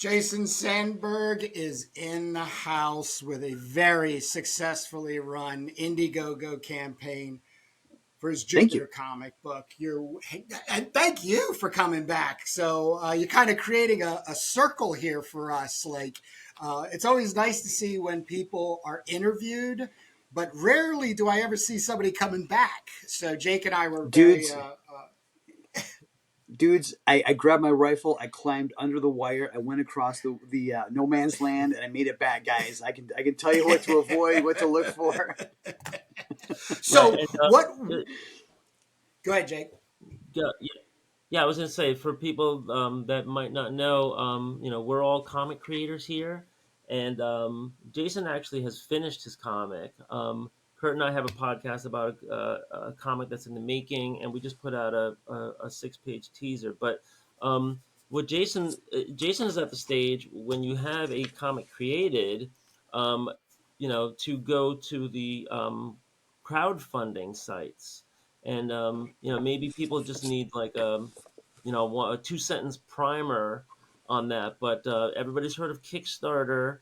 Jason Sandberg is in the house with a very successfully run Indiegogo campaign for his Thank you. Jupiter comic book. And thank you for coming back. So you're kind of creating a circle here for us. Like it's always nice to see when people are interviewed, but rarely do I ever see somebody coming back. So Jake and I were very Dudes, I grabbed my rifle, I climbed under the wire, I went across the no man's land, and I made it back, guys. I can tell you what to avoid, what to look for. Right. so And what? Go ahead, Jake. yeah, yeah, I was gonna say for people that might not know, we're all comic creators here, and Jason actually has finished his comic. Kurt and I have a podcast about a comic that's in the making, and we just put out a 6-page teaser. But what Jason is at the stage when you have a comic created, um, to go to the crowdfunding sites, and maybe people just need like a 2 sentence primer on that. But everybody's heard of Kickstarter.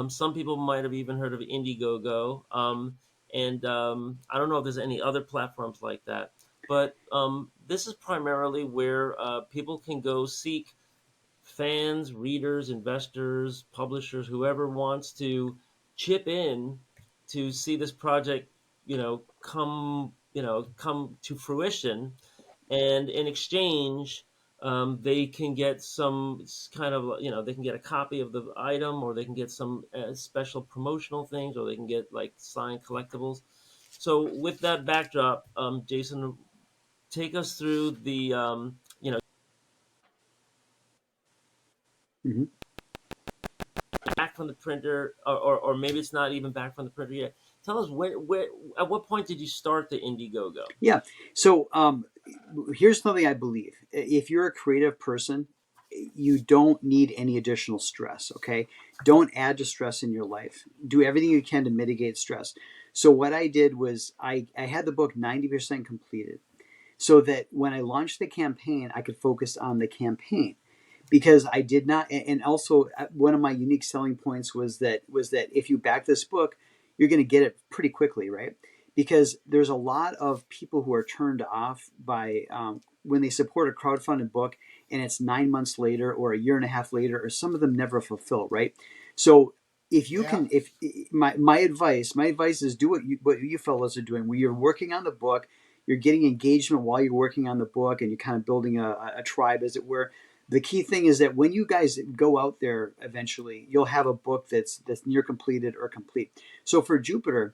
Some people might have even heard of Indiegogo. And I don't know if there's any other platforms like that. But this is primarily where people can go seek fans, readers, investors, publishers, whoever wants to chip in to see this project, come to fruition, and in exchange, they can get some kind of, they can get a copy of the item, or they can get some special promotional things, or they can get like signed collectibles. So with that backdrop, Jason, take us through the Mhm. back from the printer, or maybe it's not even back from the printer yet. Tell us where at what point did you start the Indiegogo? Yeah. So here's something I believe. If you're a creative person, you don't need any additional stress. Okay. Don't add to stress in your life. Do everything you can to mitigate stress. So what I did was I had the book 90% completed, so that when I launched the campaign, I could focus on the campaign, because I did not. And also, one of my unique selling points was that if you back this book, you're going to get it pretty quickly, right? Because there's a lot of people who are turned off by when they support a crowdfunded book, and it's 9 months later or a year and a half later, or some of them never fulfill, right? So if you Yeah. can, if my advice is do what you fellows are doing, where you're working on the book, you're getting engagement while you're working on the book, and you're kind of building a tribe, as it were. The key thing is that when you guys go out there, eventually you'll have a book that's near completed or complete. So for Jupiter,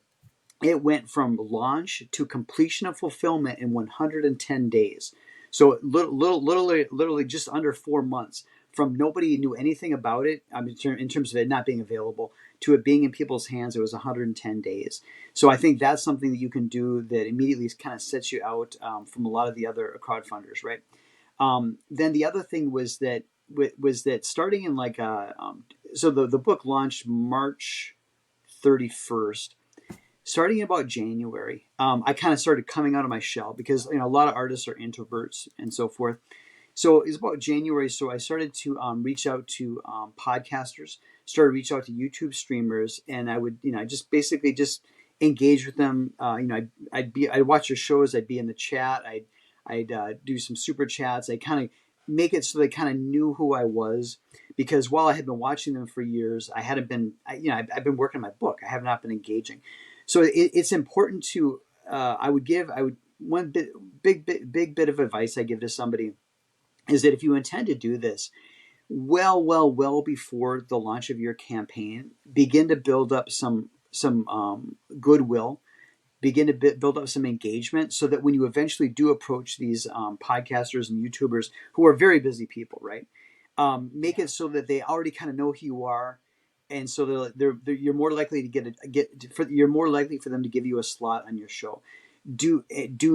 it went from launch to completion of fulfillment in 110 days. So literally just under 4 months, from nobody knew anything about it, in terms of it not being available, to it being in people's hands. It was 110 days. So I think that's something that you can do that immediately kind of sets you out from a lot of the other crowdfunders, right? Then the other thing was that starting in like so the book launched March 31st. Starting in about January, I kind of started coming out of my shell, because a lot of artists are introverts and so forth. So it's about January. So I started to reach out to podcasters, started to reach out to YouTube streamers, and I would, just basically just engage with them. I'd watch their shows. I'd be in the chat. I'd do some super chats. I kind of make it so they kind of knew who I was, because while I had been watching them for years, I hadn't been, I've been working on my book. I have not been engaging. So it's important to, one big bit of advice I give to somebody is that if you intend to do this, well before the launch of your campaign, begin to build up some goodwill, begin to build up some engagement, so that when you eventually do approach these podcasters and YouTubers, who are very busy people, right? Make it so that they already kind of know who you are, and so you're more likely to you're more likely for them to give you a slot on your show. Do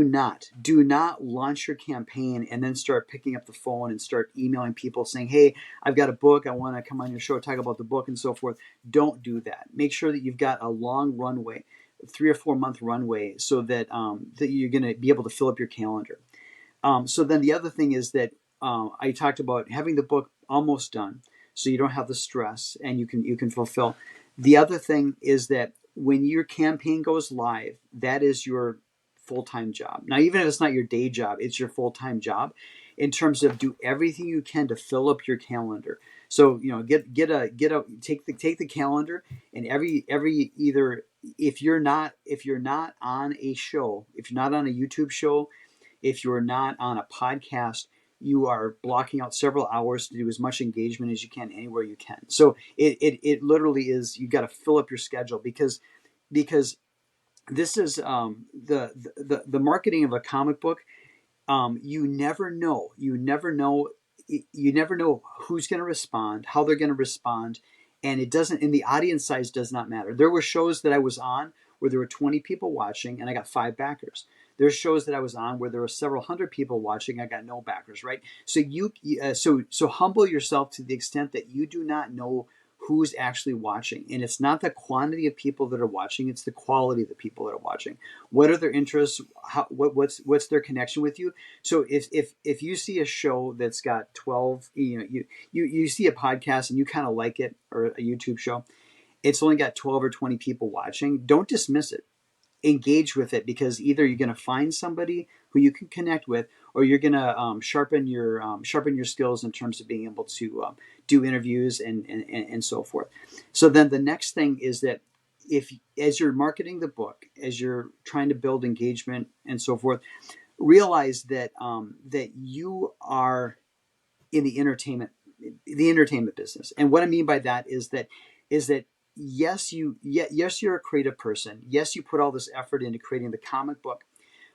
not launch your campaign and then start picking up the phone and start emailing people saying, hey, I've got a book, I want to come on your show, talk about the book and so forth. Don't do that. Make sure that you've got a long runway, 3 or 4 month runway, so that that you're going to be able to fill up your calendar. So then the other thing is that I talked about having the book almost done. so you don't have the stress, and you can fulfill. The other thing is that when your campaign goes live, that is your full-time job. Now, even if it's not your day job, it's your full-time job in terms of do everything you can to fill up your calendar. So, take the calendar, and every either, if you're not on a show, if you're not on a YouTube show, if you're not on a podcast, you are blocking out several hours to do as much engagement as you can anywhere you can. So it literally is, you got to fill up your schedule, because this is the marketing of a comic book. You never know who's going to respond, how they're going to respond, and it doesn't. And the audience size does not matter. There were shows that I was on where there were 20 people watching, and I got 5 backers. There's shows that I was on where there were several hundred people watching, I got no backers. Right? So so humble yourself to the extent that you do not know who's actually watching, and it's not the quantity of people that are watching; it's the quality of the people that are watching. What are their interests? What's their connection with you? So if you see a show that's got 12, you see a podcast and you kind of like it, or a YouTube show, it's only got 12 or 20 people watching, don't dismiss it. Engage with it, because either you're going to find somebody who you can connect with, or you're going to sharpen your skills in terms of being able to do interviews and so forth. So then the next thing is that, if as you're marketing the book, as you're trying to build engagement and so forth, realize that that you are in the entertainment business. And what I mean by that is that yes, you're a creative person. Yes, you put all this effort into creating the comic book,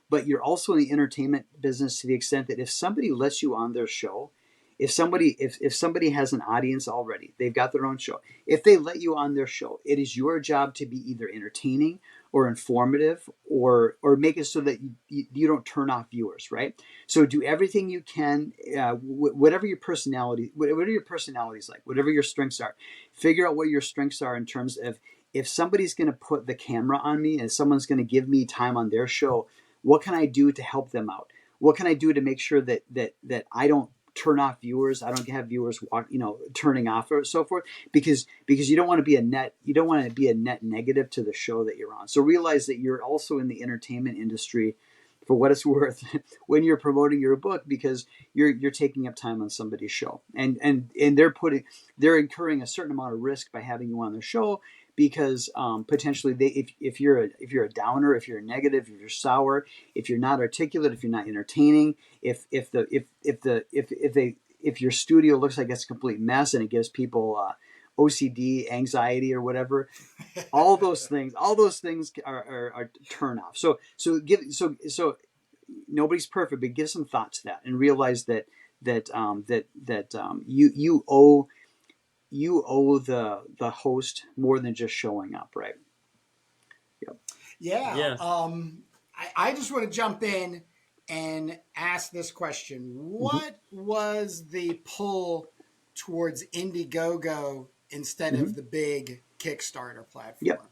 but you're also in the entertainment business to the extent that if somebody lets you on their show, if somebody has an audience already, they've got their own show. If they let you on their show, it is your job to be either entertaining or informative, or make it so that you don't turn off viewers, right? So do everything you can, whatever your personality is like, whatever your strengths are, figure out what your strengths are in terms of, if somebody's going to put the camera on me and someone's going to give me time on their show, what can I do to help them out? What can I do to make sure that I don't turn off viewers? I don't have viewers turning off, or so forth, because you don't want to be a net negative to the show that you're on. So realize that you're also in the entertainment industry, for what it's worth, when you're promoting your book, because you're taking up time on somebody's show, and they're incurring a certain amount of risk by having you on their show, because potentially if you're a downer, if you're negative, if you're sour, if you're not articulate, if you're not entertaining, if your studio looks like it's a complete mess and it gives people OCD, anxiety, or whatever, all those things are turn off. So nobody's perfect, but give some thought to that, and realize that you owe the host more than just showing up, right? Yep. Yeah. Yeah. I just want to jump in and ask this question. Mm-hmm. What was the pull towards Indiegogo instead Mm-hmm. of the big Kickstarter Yep. platform?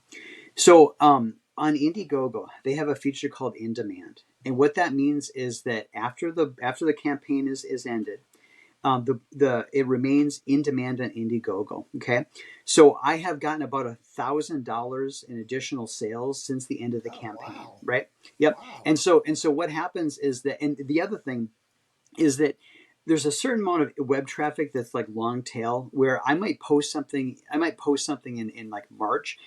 So on Indiegogo, they have a feature called In Demand, and what that means is that after the campaign is ended, the it remains in demand on Indiegogo. Okay, so I have gotten about $1,000 in additional sales since the end of the Oh, campaign. wow. Right? Yep. Wow. And so what happens is that, and the other thing is that there's a certain amount of web traffic that's like long tail, where I might post something in like March,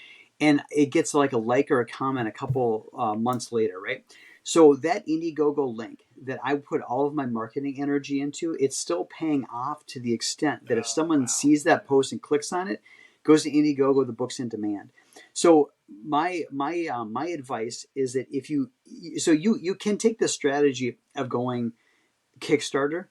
and it gets like a like or a comment a couple months later, right? So that Indiegogo link that I put all of my marketing energy into, it's still paying off, to the extent that if Oh, someone wow. sees that post and clicks on it, goes to Indiegogo, the book's in demand. So my advice is that, you can take the strategy of going Kickstarter,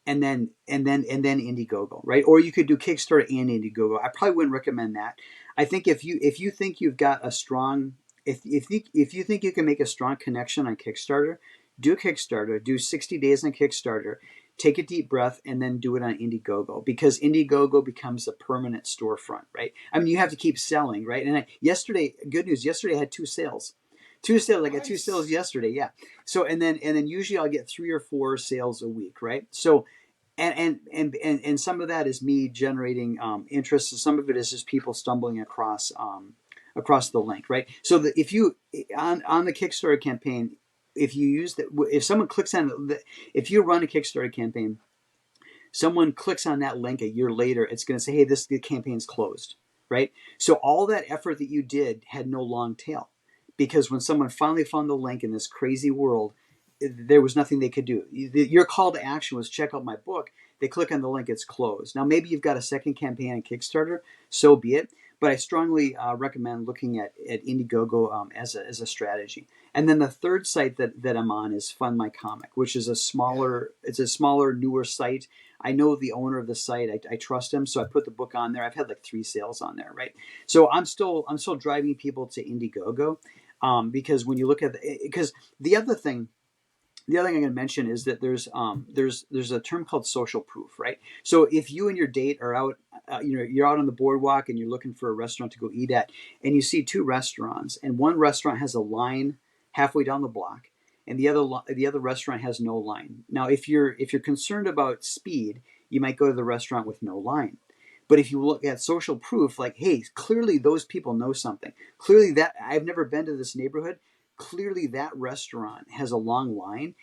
and then Indiegogo, right? Or you could do Kickstarter and Indiegogo. I probably wouldn't recommend that. I think if you think you've got a strong if you think you can make a strong connection on Kickstarter, do Kickstarter, do 60 days on Kickstarter, take a deep breath, and then do it on Indiegogo, because Indiegogo becomes a permanent storefront, right? I mean, you have to keep selling, right? And good news, yesterday I had two sales. Two sales. I got two sales Nice. yesterday. Yeah. So and then usually I'll get 3 or 4 sales a week, right? So And some of that is me generating interest, and some of it is just people stumbling across the link, right? So that if you on the Kickstarter campaign, if you use that, if someone clicks on if you run a Kickstarter campaign, someone clicks on that link a year later, it's going to say, hey, this the campaign's closed, right? So all that effort that you did had no long tail, because when someone finally found the link in this crazy world, there was nothing they could do. Your call to action was check out my book. They click on the link, it's closed. Now maybe you've got a second campaign on Kickstarter, so be it. But I strongly recommend looking at Indiegogo as a strategy. And then the third site that I'm on is Fund My Comic, which is Yeah. it's a smaller, newer site. I know the owner of the site. I trust him, so I put the book on there. I've had like 3 sales on there, right? So I'm still driving people to Indiegogo, because when you look at because the other thing the other thing I'm going to mention is that there's a term called social proof, right? So if you and your date are out, you're out on the boardwalk and you're looking for a restaurant to go eat at, and you see two restaurants, and one restaurant has a line halfway down the block, and the other restaurant has no line. Now, if you're concerned about speed, you might go to the restaurant with no line. But if you look at social proof, like, hey, clearly those people know something. Clearly that I've never been to this neighborhood. Clearly that restaurant has a long line.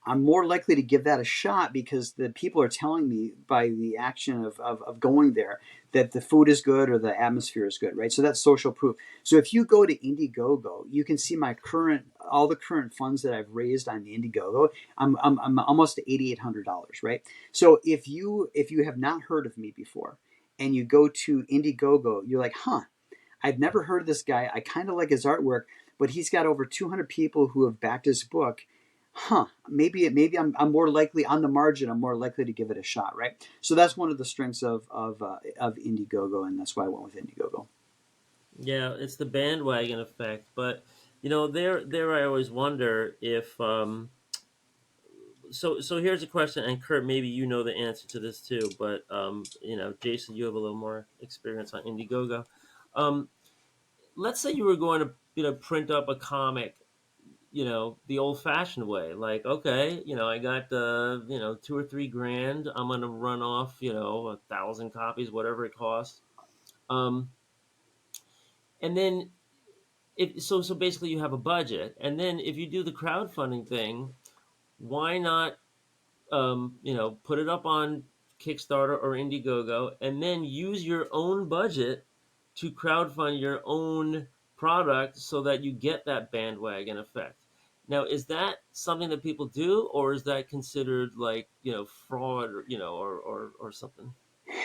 I'm more likely to give that a shot because the people are telling me by the action of going there that the food is good or the atmosphere is good, right? So that's social proof. So if you go to Indiegogo, you can see all the current funds that I've raised on Indiegogo. I'm almost to $8,800, right? So if you have not heard of me before and you go to Indiegogo, you're like, huh, I've never heard of this guy. I kind of like his artwork, but he's got over 200 people who have backed his book. Huh? Maybe I'm more likely on the margin. I'm more likely to give it a shot, right? So that's one of the strengths of Indiegogo, and that's why I went with Indiegogo. Yeah, it's the bandwagon effect. But there I always wonder if so here's a question, and Kurt, maybe you know the answer to this too, but Jason, you have a little more experience on Indiegogo. Um, let's say you were going to print up a comic, the old fashioned way. Like, okay, I got 2 or 3 grand. I'm gonna run off, 1,000 copies, whatever it costs. Um, and then if so basically you have a budget, and then if you do the crowdfunding thing, why not put it up on Kickstarter or Indiegogo, and then use your own budget to crowdfund your own product so that you get that bandwagon effect. Now, is that something that people do, or is that considered like fraud, or or something?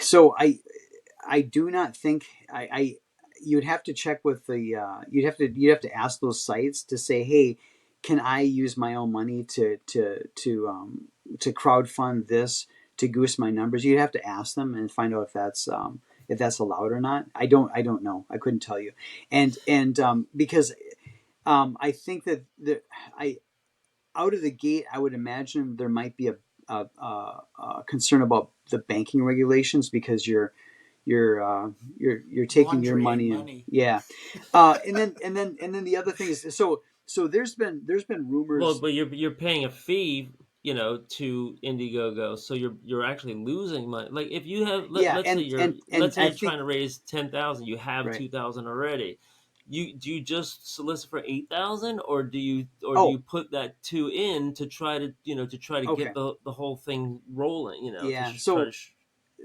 So I do not think I you'd have to check with the you'd have to ask those sites to say, hey, can I use my own money to crowdfund this to goose my numbers? You'd have to ask them and find out if that's allowed or not. I don't know. I couldn't tell you. And because I think that I out of the gate, I would imagine there might be a concern about the banking regulations because you're taking your Laundering money and money. yeah, and then the other thing is so there's been Well, rumors. but you're paying a fee, to Indiegogo, so you're actually losing money. Like if you have Yeah, let's say and I you're think trying to raise 10,000, you have right. 2,000 already. Do you just solicit for 8,000, or do you Oh, put that two in to try to get okay. the whole thing rolling? Yeah. Try to.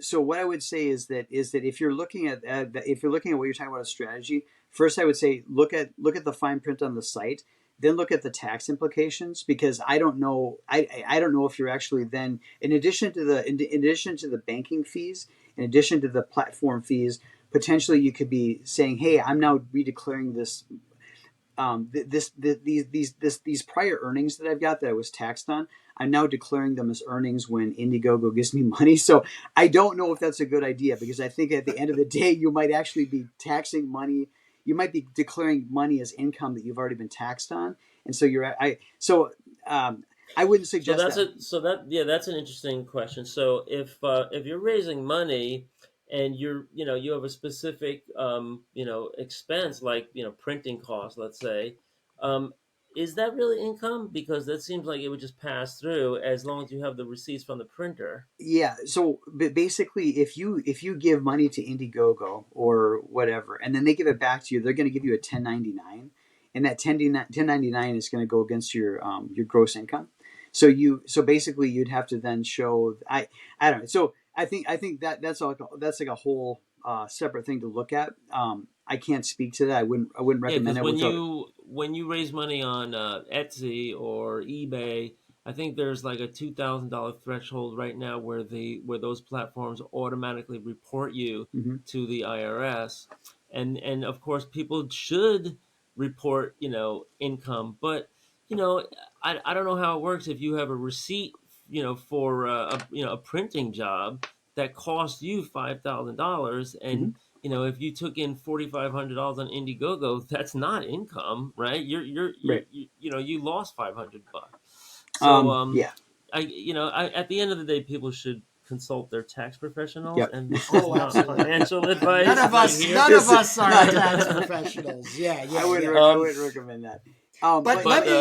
So what I would say is that if you're looking at what you're talking about a strategy, first I would say look at the fine print on the site, then look at the tax implications because I don't know if you're actually then in addition to the banking fees, in addition to the platform fees, potentially you could be saying, hey, I'm now redeclaring this these prior earnings that I've got that I was taxed on, I'm now declaring them as earnings when Indiegogo gives me money. So I don't know if that's a good idea because I think at the end of the day, you might actually be taxing money. You might be declaring money as income that you've already been taxed on, and so um, I wouldn't So suggest that's that. it. So that's an interesting question. So if you're raising money and you have a specific expense, like printing costs, let's say, um, is that really income? Because that seems like it would just pass through as long as you have the receipts from the printer. Yeah. So basically, if you give money to Indiegogo or whatever, and then they give it back to you, they're going to give you a 1099, and that 1099 is going to go against your gross income. So basically, you'd have to then show I don't know. So I think that's like a whole separate thing to look at. I can't speak to that. I wouldn't Yeah, recommend because that without. when you raise money on Etsy or eBay, I think there's like a $2,000 threshold right now where those platforms automatically report you Mhm. to the IRS, and of course people should report income, but I don't know how it works if you have a receipt for a printing job that cost you $5,000 Mhm. and if you took in $4,500 on Indiegogo, that's not income, right? Right. You lost $500. So Yeah. at the end of the day, people should consult their tax professionals, Yep. and this is Oh, not absolutely. financial Yeah, none advice of right us, here. none of It's us are not. tax professionals. Yeah, I yeah, wouldn't. yeah. I Um, wouldn't recommend that. But But let but me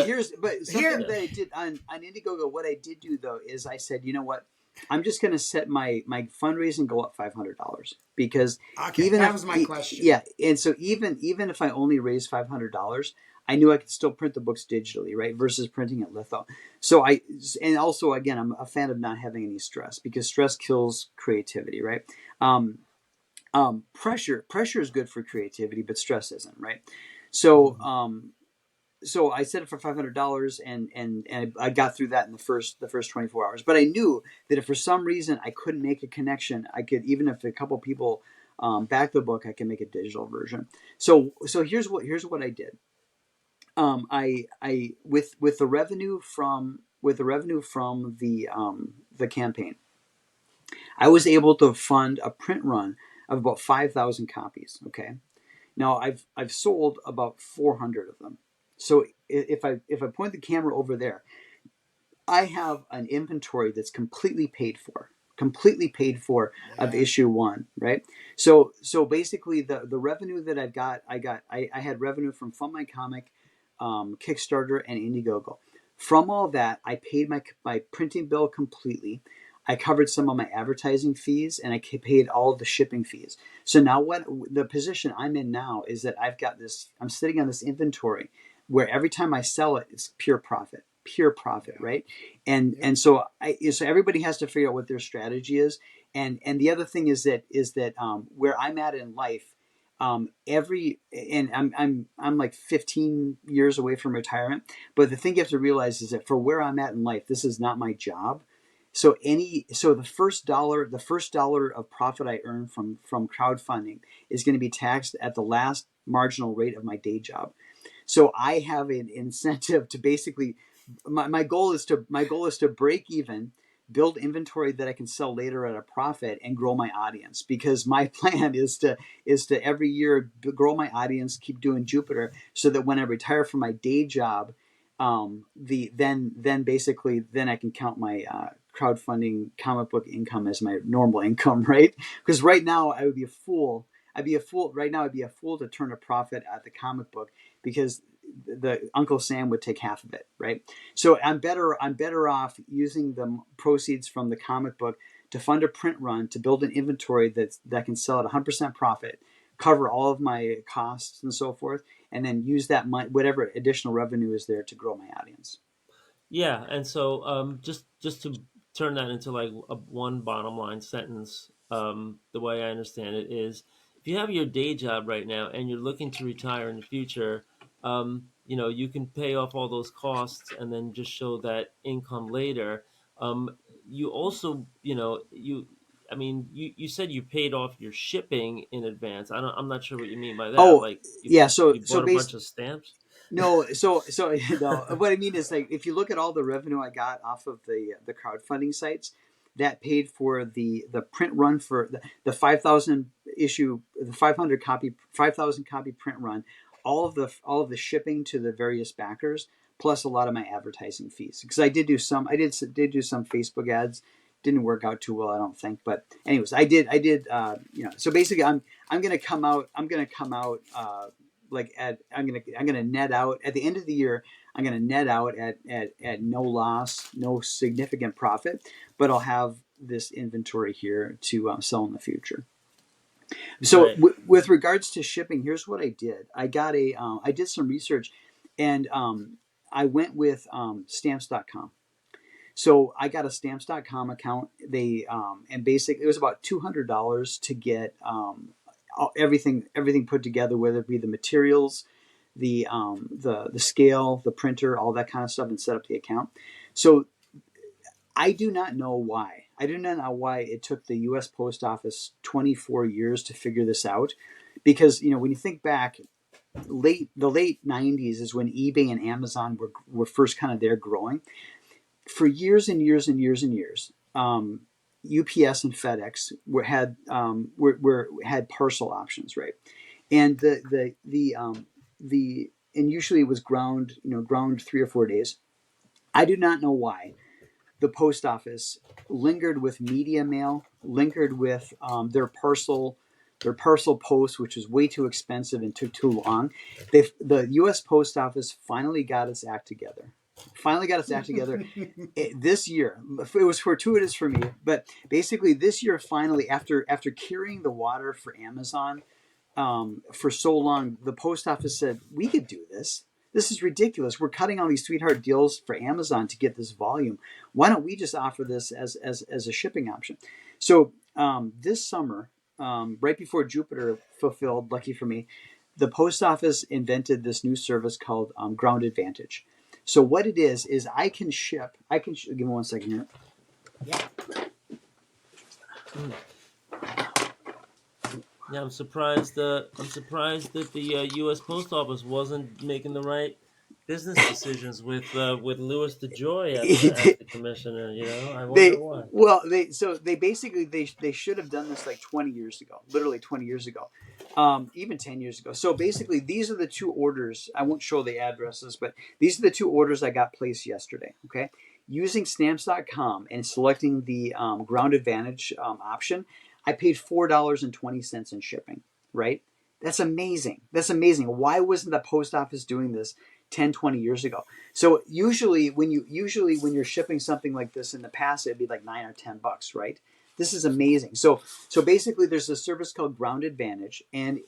something here. yeah, that I did on Indiegogo. What I did do though is I said, you know what, I'm just going to set my fundraising goal at $500 because Okay, even that if was my question. yeah, and so even if I only raise $500, I knew I could still print the books digitally, right? Versus printing at litho. So and also again, I'm a fan of not having any stress because stress kills creativity, right? Um, pressure is good for creativity, but stress isn't, right? So Mhm. so I set it for $500, and I got through that in the first 24 hours. But I knew that if for some reason I couldn't make a connection, I could, even if a couple people back the book, I can make a digital version. So here's what I did. I with the revenue from the campaign, I was able to fund a print run of about 5,000 copies. Okay, now I've sold about 400 of them. So if I point the camera over there, I have an inventory that's completely paid for of Yeah. issue one, right? So basically the revenue that I had revenue from Fund My Comic, Kickstarter, and Indiegogo. From all that, I paid my printing bill completely. I covered some of my advertising fees, and I paid all of the shipping fees. So now what the position I'm in now is that I've got this. I'm sitting on this inventory where every time I sell it, it's pure profit, Yeah. right? and Yep. and so so everybody has to figure out what their strategy is. And the other thing is that where I'm at in life, every and I'm like 15 years away from retirement. But the thing you have to realize is that for where I'm at in life, this is not my job. So the first dollar of profit I earn from crowdfunding is going to be taxed at the last marginal rate of my day job. So I have an incentive to basically my goal is to break even, build inventory that I can sell later at a profit, and grow my audience. Because my plan is to every year grow my audience, keep doing Jupiter, so that when I retire from my day job, then basically then I can count my crowdfunding comic book income as my normal income, right? Because right now I would be a fool. I'd be a fool right now. I'd be a fool to turn a profit at the comic book because the Uncle Sam would take half of it, right? So I'm better off using the proceeds from the comic book to fund a print run, to build an inventory that can sell at 100% profit, cover all of my costs and so forth, and then use that money, whatever additional revenue is there, to grow my audience. yeah, and so just to turn that into like one bottom line sentence, the way I understand it is, if you have your day job right now and you're looking to retire in the future, you can pay off all those costs and then just show that income later. You also, I mean, you said you paid off your shipping in advance. I'm not sure what you mean by that. Oh, Like yeah. So you so bought a base bunch of stamps. No, so no. What I mean is, like, if you look at all the revenue I got off of the crowdfunding sites, that paid for the print run for the 5,000 issue, the 5,000 copy print run, all of the shipping to the various backers, plus a lot of my advertising fees. Because I did do some Facebook ads. Didn't work out too well, I don't think. But anyways, I did. So basically, I'm gonna come out. I'm gonna net out at the end of the year. I'm gonna net out at no loss, no significant profit, but I'll have this inventory here to sell in the future. So Right. with regards to shipping, here's what I did. I did some research, and I went with stamps.com. So I got a stamps.com account. They and basically it was about $200 to get everything put together, whether it be the materials, the scale, the printer, all that kind of stuff, and set up the account. So I do not know why. I do not know why it took the U.S. Post Office 24 years to figure this out, because when you think back, the late 90s is when eBay and Amazon were first kind of there growing. For years and years and years and years, UPS and FedEx had parcel options, right? And and usually it was ground 3 or 4 days. I do not know why the post office lingered with media mail, lingered with their parcel post, which was way too expensive and took too long. The U.S. Post Office finally got its act together. This year. It was fortuitous for me, but basically this year, finally, after carrying the water for Amazon for so long, the post office said, we could do this. This is ridiculous. We're cutting all these sweetheart deals for Amazon to get this volume. Why don't we just offer this as a shipping option? So this summer, right before Jupiter fulfilled, lucky for me, the post office invented this new service called Ground Advantage. So what it is I can ship. Give me 1 second here. Yeah. Yeah, I'm surprised. I'm surprised that the U.S. Post Office wasn't making the right business decisions with Louis DeJoy as the commissioner. I wonder they why. they basically they should have done this like 20 years ago, literally 20 years ago, even 10 years ago. So basically these are the two orders. I won't show the addresses, but these are the two orders I got placed yesterday. Okay, using stamps.com and selecting the Ground Advantage option, I paid $4.20 in shipping. Right, that's amazing. Why wasn't the post office doing this 10, 20 years ago? So usually when you're shipping something like this in the past, it'd be like $9 or $10, right? This is amazing. So basically there's a service called Ground Advantage, and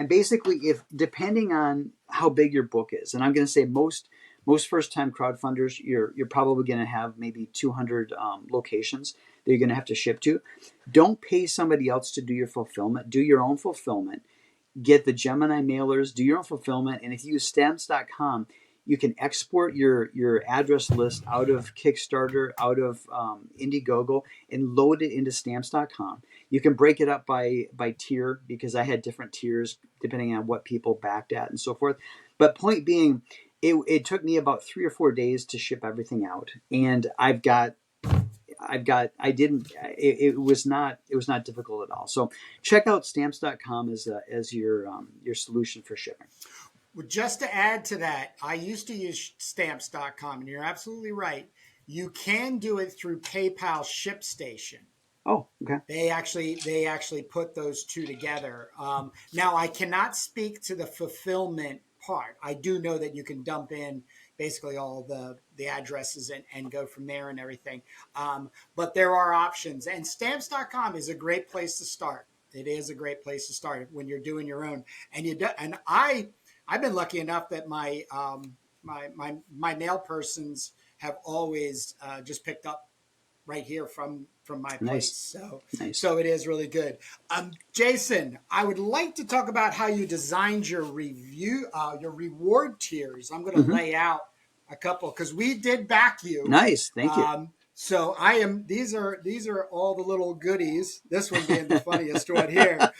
basically, if depending on how big your book is, and I'm going to say most first time crowdfunders, you're probably going to have maybe 200 locations that you're going to have to ship to. Don't pay somebody else to do your fulfillment. Do your own fulfillment. Get the Gemini mailers, do your own fulfillment, and if you use stamps.com, you can export your address list out of Kickstarter, out of Indiegogo, and load it into stamps.com. You can break it up by tier, because I had different tiers depending on what people backed at and so forth. But point being, it took me about 3 or 4 days to ship everything out, and it was not difficult at all. So check out stamps.com as your solution for shipping. Well, just to add to that, I used to use stamps.com, and you're absolutely right. You can do it through PayPal ShipStation. Oh, okay. They actually put those two together. Now, I cannot speak to the fulfillment part. I do know that you can dump in basically all the addresses and go from there and everything. But there are options, and stamps.com is a great place to start. It is a great place to start when you're doing your own. And I've been lucky enough that my mail persons have always just picked up right here from my place. Nice. So it is really good. Jason, I would like to talk about how you designed your your reward tiers. I'm going to lay out a couple because we did back you. Nice, thank you. So these are all the little goodies. This one being the funniest one here.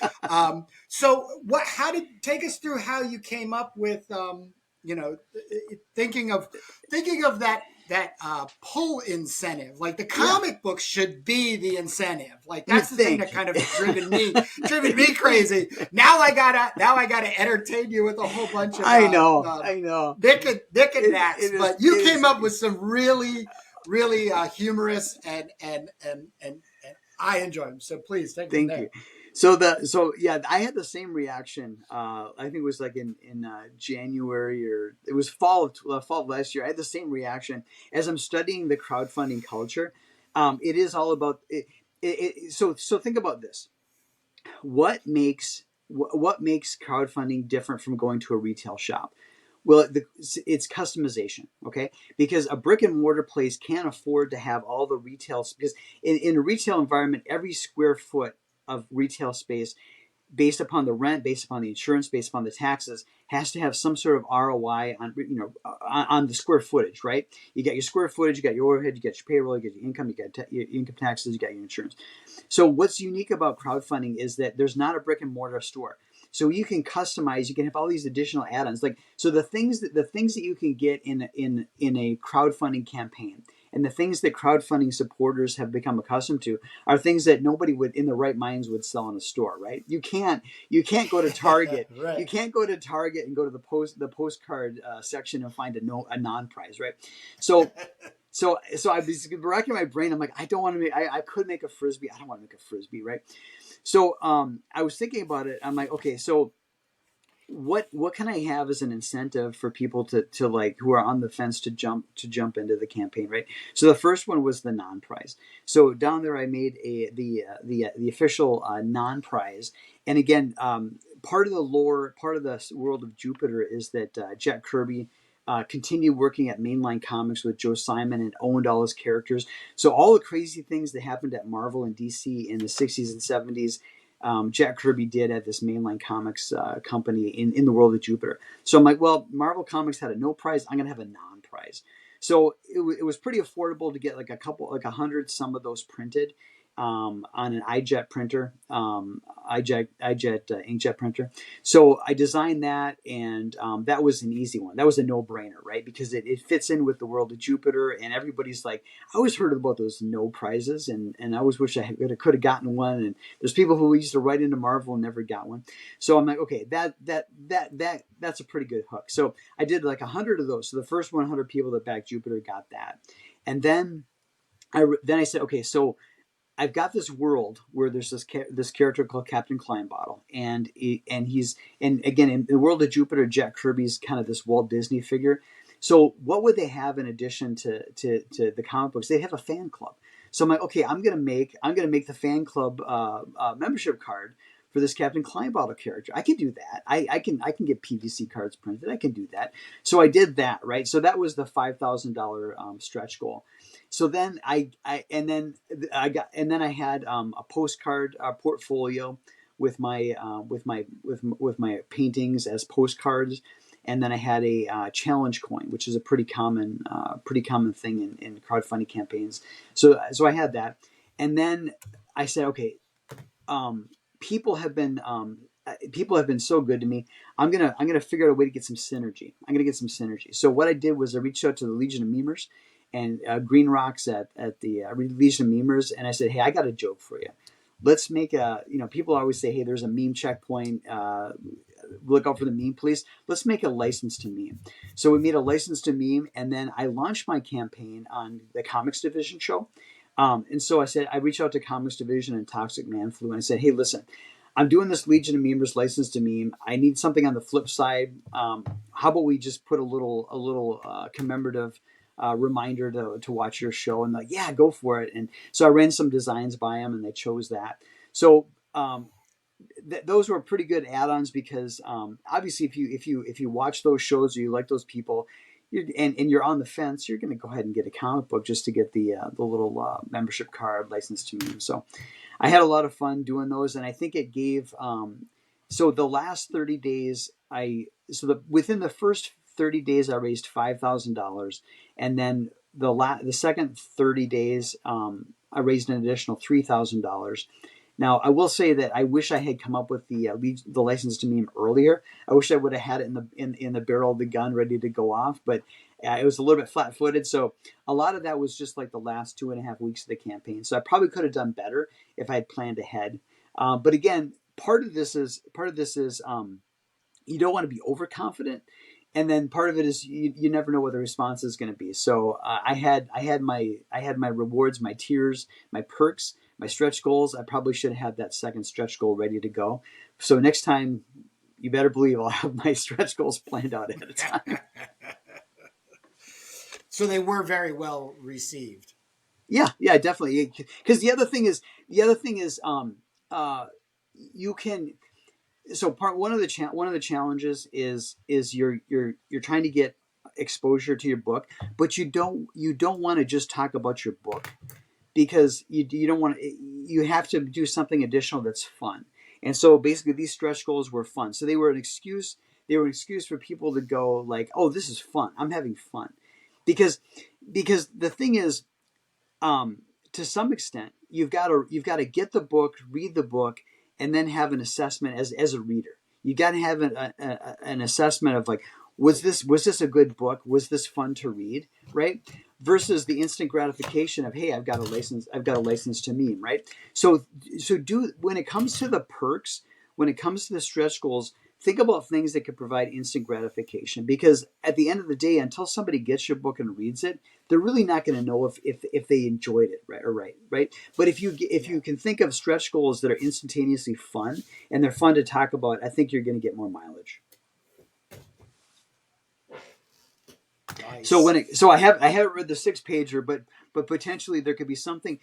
Take us through how you came up with thinking of that pull incentive. Like the comic book should be the incentive. Like that's the thing that kind of driven me crazy. Now I gotta entertain you with a whole bunch of I know Dick and Nats, but you came up with some really humorous and I enjoy them. So please take them there. Thank you. So yeah, I had the same reaction. I think it was like in January, or it was fall of last year. I had the same reaction as I'm studying the crowdfunding culture. It is all about it. So think about this. What makes crowdfunding different from going to a retail shop? Well, it's customization, okay? Because a brick and mortar place can't afford to have all the retail, because in a retail environment, every square foot of retail space, based upon the rent, based upon the insurance, based upon the taxes, has to have some sort of ROI on, on the square footage, right? You got your square footage, you got your overhead, you got your payroll, you got your income, you got your income taxes, you got your insurance. So what's unique about crowdfunding is that there's not a brick and mortar store. So you can customize, you can have all these additional add-ons. Like, so the things that you can get in a crowdfunding campaign, and the things that crowdfunding supporters have become accustomed to, are things that nobody would in the right minds would sell in a store, right? You can't go to Target. Right. You can't go to Target and go to the postcard section and find a non-prize, right? So so I was racking my brain. I'm like, I don't want to make. I could make a frisbee. I don't want to make a frisbee, right? So I was thinking about it. I'm like, okay, so what can I have as an incentive for people to like, who are on the fence, to jump into the campaign, right? So the first one was the non-prize. So down there, I made the official non-prize, and again, part of the lore, part of the world of Jupiter is that Jack Kirby continued working at Mainline Comics with Joe Simon and owned all his characters. So all the crazy things that happened at Marvel and DC in the 60s and 70s, Jack Kirby did at this Mainline Comics company in the world of Jupiter. So I'm like, well, Marvel Comics had a no prize. I'm going to have a non prize. So it was pretty affordable to get like a couple, like 100 some of those printed on an iJet printer, iJet inkjet printer. So I designed that, and that was an easy one. That was a no-brainer, right? Because it fits in with the world of Jupiter, and everybody's like, I always heard about those no prizes, and I always wish I could have gotten one. And there's people who used to write into Marvel and never got one. So I'm like, okay, that's a pretty good hook. So I did like 100 of those. So the first 100 people that backed Jupiter got that, and then I said, okay, so I've got this world where there's this character called Captain Kleinbottle, and again, in the world of Jupiter, Jack Kirby's kind of this Walt Disney figure. So what would they have in addition to the comic books? They have a fan club. So I'm like, okay, I'm gonna make the fan club membership card for this Captain Kleinbottle character. I can do that. I can get PVC cards printed. I can do that. So I did that, right. So that was the $5,000 stretch goal. So then I had a postcard portfolio with my paintings as postcards, and then I had a challenge coin, which is a pretty common thing in crowdfunding campaigns. So I had that, and then I said, okay, um, people have been so good to me. I'm gonna figure out a way to get some synergy. I'm gonna get some synergy. So what I did was I reached out to the Legion of Memers and Green Rocks at the Legion of Memers, and I said, hey, I got a joke for you. Let's make people always say, hey, there's a meme checkpoint. Look out for the meme, please. Let's make a license to meme. So we made a license to meme, and then I launched my campaign on the Comics Division show. And so I reached out to Comics Division and Toxic Man Flu, and I said, hey, listen, I'm doing this Legion of Memers license to meme. I need something on the flip side. How about we just put a little commemorative reminder to watch your show? And like, yeah, go for it. And so I ran some designs by them, and they chose that. So those were pretty good add-ons, because obviously if you watch those shows, or you like those people, and you're on the fence, you're going to go ahead and get a comic book just to get the little membership card license to me. So I had a lot of fun doing those, and I think it gave. So the last 30 days, within the first 30 days, I raised $5,000, and then the second 30 days, I raised an additional $3,000. Now, I will say that I wish I had come up with the license to meme earlier. I wish I would have had it in the barrel of the gun, ready to go off, but it was a little bit flat-footed. So a lot of that was just like the last 2.5 weeks of the campaign. So I probably could have done better if I had planned ahead. But again, part of this is you don't want to be overconfident, and then part of it is you never know what the response is going to be. So I had my rewards, my tiers, my perks. my stretch goals, I probably should have that second stretch goal ready to go. So next time, you better believe I'll have my stretch goals planned out ahead of time. So they were very well received. Yeah, yeah, definitely. Because the other thing is, uh, you can. So one of the challenges is you're trying to get exposure to your book, but you don't want to just talk about your book, because you don't want to, you have to do something additional that's fun. And so basically these stretch goals were fun, so they were an excuse for people to go like, oh, this is fun, I'm having fun. Because because the thing is, um, to some extent, you've got to get the book, read the book, and then have an assessment as a reader. You got to have an assessment of like, was this a good book? Was this fun to read? Right? Versus the instant gratification of, hey, I've got a license to meme. Right? So do when it comes to the perks, when it comes to the stretch goals, think about things that could provide instant gratification, because at the end of the day, until somebody gets your book and reads it, they're really not going to know if they enjoyed it, right. But if Yeah. you can think of stretch goals that are instantaneously fun and they're fun to talk about, I think you're going to get more mileage. Nice. I haven't read the 6 pager, but potentially there could be something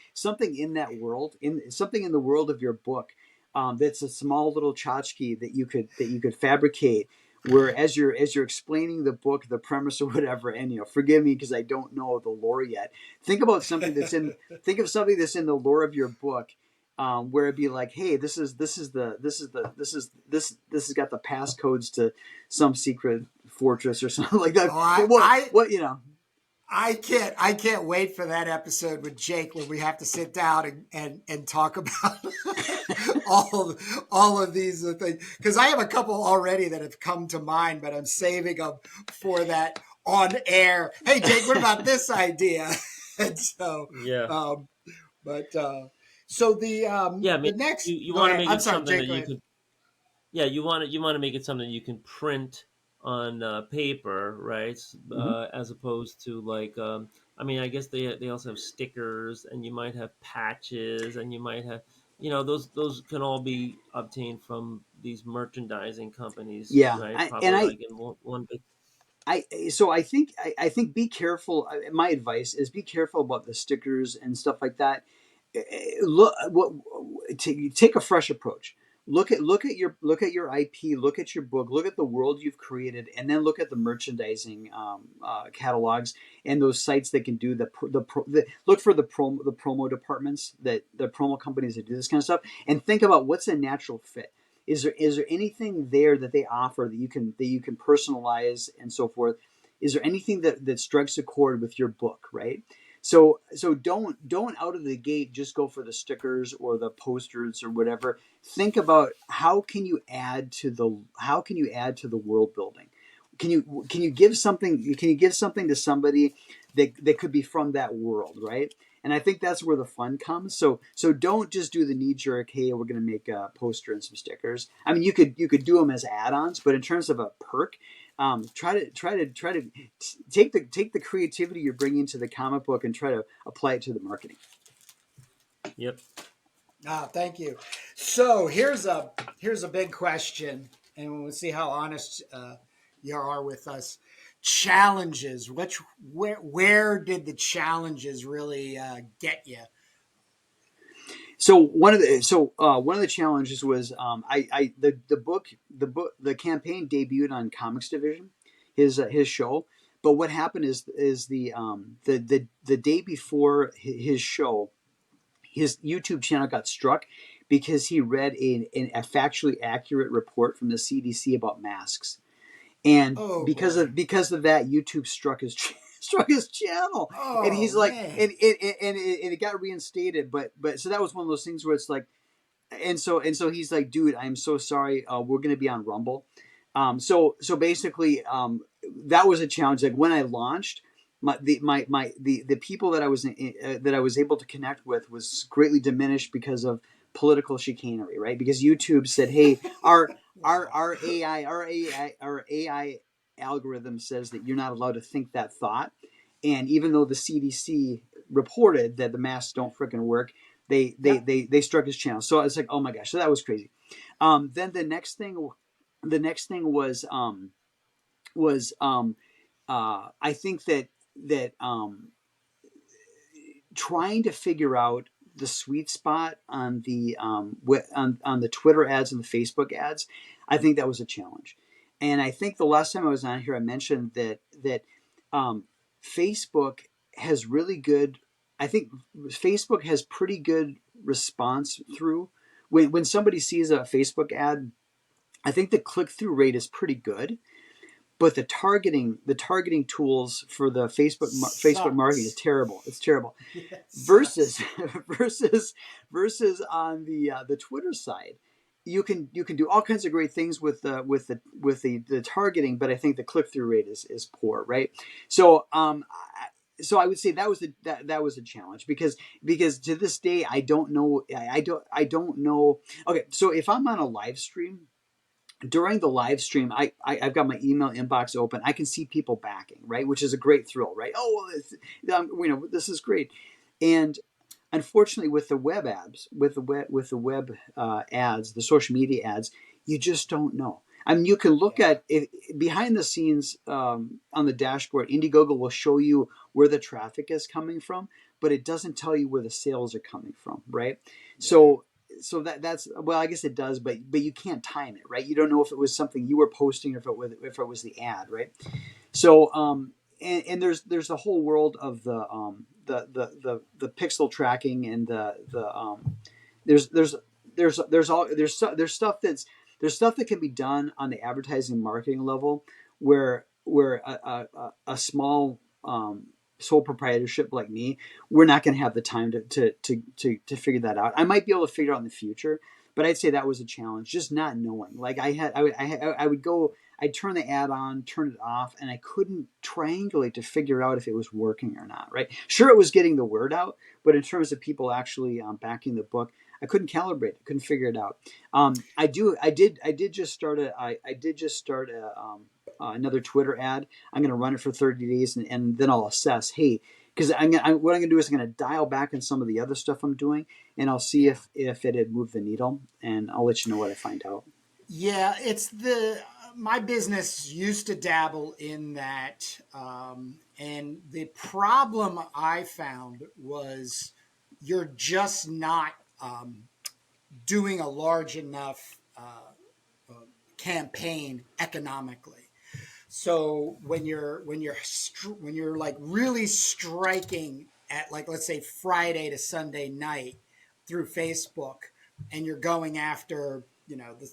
in that world, in something in the world of your book, that's a small little tchotchke that you could fabricate, where as you're explaining the book, the premise or whatever. And forgive me because I don't know the lore yet. Think about something that's in think of something that's in the lore of your book, where it'd be like, hey, this has got the passcodes to some secret fortress or something like that. Oh, I can't wait for that episode with Jake when we have to sit down and talk about all of these things, because I have a couple already that have come to mind, but I'm saving them for that on air. Hey Jake, what about this idea? And so, Yeah. um, but so Yeah, the maybe next, you go want to ahead. make I'm it sorry, something Jake. that Go you ahead. can. Yeah, you want to make it something you can print on paper, right? Mhm. As opposed to like, I mean, I guess they also have stickers, and you might have patches, and you might have, those can all be obtained from these merchandising companies, Yeah, right? I and Probably I like in one big. I so I think be careful. My advice is be careful about the stickers and stuff like that. Look, take a fresh approach. Look at your IP. Look at your book. Look at the world you've created, and then look at the merchandising catalogs and those sites that can do look for the promo departments, that the promo companies that do this kind of stuff, and think about what's a natural fit. Is there anything there that they offer that you can personalize and so forth? Is there anything that strikes a chord with your book, right? So don't out of the gate just go for the stickers or the posters or whatever. Think about how can you add to the world building. Can you give something to somebody that could be from that world, right? And I think that's where the fun comes. So don't just do the knee jerk, hey, we're going to make a poster and some stickers. I mean, you could do them as add-ons, but in terms of a perk, try to take the creativity you're bringing to the comic book and try to apply it to the marketing. Yep. Ah, thank you. So here's a big question, and we'll see how honest you are with us. Challenges. Where did the challenges really get you? So one of the challenges was, the campaign debuted on Comics Division, his show. But what happened is the day before his show, his YouTube channel got struck because he read a factually accurate report from the CDC about masks. And Oh because of boy. because of that, YouTube struck his struck his channel. And Oh he's like, man. and it got reinstated. But so that was one of those things where it's like, and so he's like, dude, I'm so sorry. We're gonna be on Rumble. So basically, that was a challenge. Like when I launched, the people that I was able to connect with was greatly diminished because of political chicanery, right? Because YouTube said, hey, our Wow. our AI our AI algorithm says that you're not allowed to think that thought. And even though the CDC reported that the masks don't freaking work, Yep. They struck his channel. So it's like, oh my gosh, so that was crazy. Then the next thing was I think that trying to figure out the sweet spot on on the Twitter ads and the Facebook ads, I think that was a challenge. And I think the last time I was on here, I mentioned that um, Facebook has really good. I think Facebook has pretty good response through when somebody sees a Facebook ad. I think the click through rate is pretty good, but the targeting tools for the Facebook marketing is Sucks. terrible. It's terrible. Yeah, it Versus sucks. versus on the Twitter side, you can do all kinds of great things with the targeting, but I think the click through rate is poor, right? So so I would say that was a challenge because to this day I don't know. I don't know. Okay, so if I'm on a live stream, during the live stream, I've got my email inbox open. I can see people backing, right, which is a great thrill, right? Oh, well, this is great. And unfortunately, with the web apps, with the web ads, the social media ads, you just don't know. I mean, you can look Yeah. at it behind the scenes on the dashboard. Indiegogo will show you where the traffic is coming from, but it doesn't tell you where the sales are coming from, right? Yeah. So that's, well, I guess it does, but you can't time it, right? You don't know if it was something you were posting or if it was the ad, right? So and there's the whole world of the pixel tracking and there's there's there's stuff that can be done on the advertising marketing level where a small sole proprietorship like me, we're not going to have the time to figure that out. I might be able to figure it out in the future, but I'd say that was a challenge, just not knowing. Like I would go, I'd turn the ad on, turn it off, and I couldn't triangulate to figure out if it was working or not. Right? Sure, it was getting the word out, but in terms of people actually backing the book, I couldn't calibrate it, couldn't figure it out. I did just start another Twitter ad. I'm going to run it for 30 days, and then I'll assess. Hey, because what I'm going to do is I'm going to dial back on some of the other stuff I'm doing, and I'll see Yeah. if it had moved the needle, and I'll let you know what I find out. Yeah, it's the my business used to dabble in that, and the problem I found was you're just not doing a large enough campaign economically. So when you're like really striking at, like, let's say Friday to Sunday night through Facebook, and you're going after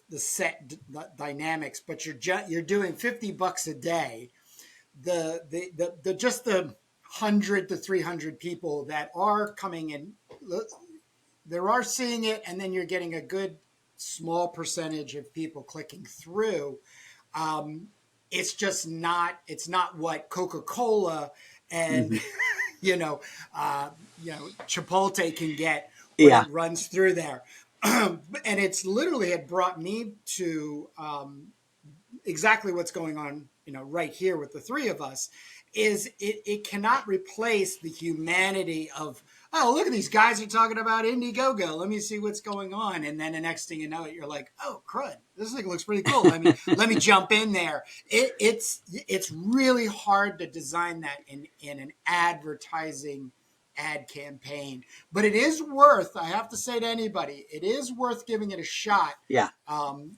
the set dynamics, but you're doing $50 a day. The just the 100 to 300 people that are coming in, there are seeing it, and then you're getting a good small percentage of people clicking through. um, it's not what Coca-Cola and Hmm. you know Chipotle can get when Yeah. it runs through there. And it's literally had brought me to exactly what's going on, right here with the three of us. Is it cannot replace the humanity of, oh, look at these guys are talking about Indiegogo, let me see what's going on. And then the next thing you know, you're like, oh crud, this thing looks pretty cool, let me jump in there. It's really hard to design that in an advertising ad campaign, but it is worth, I have to say to anybody, it is worth giving it a shot, Yeah.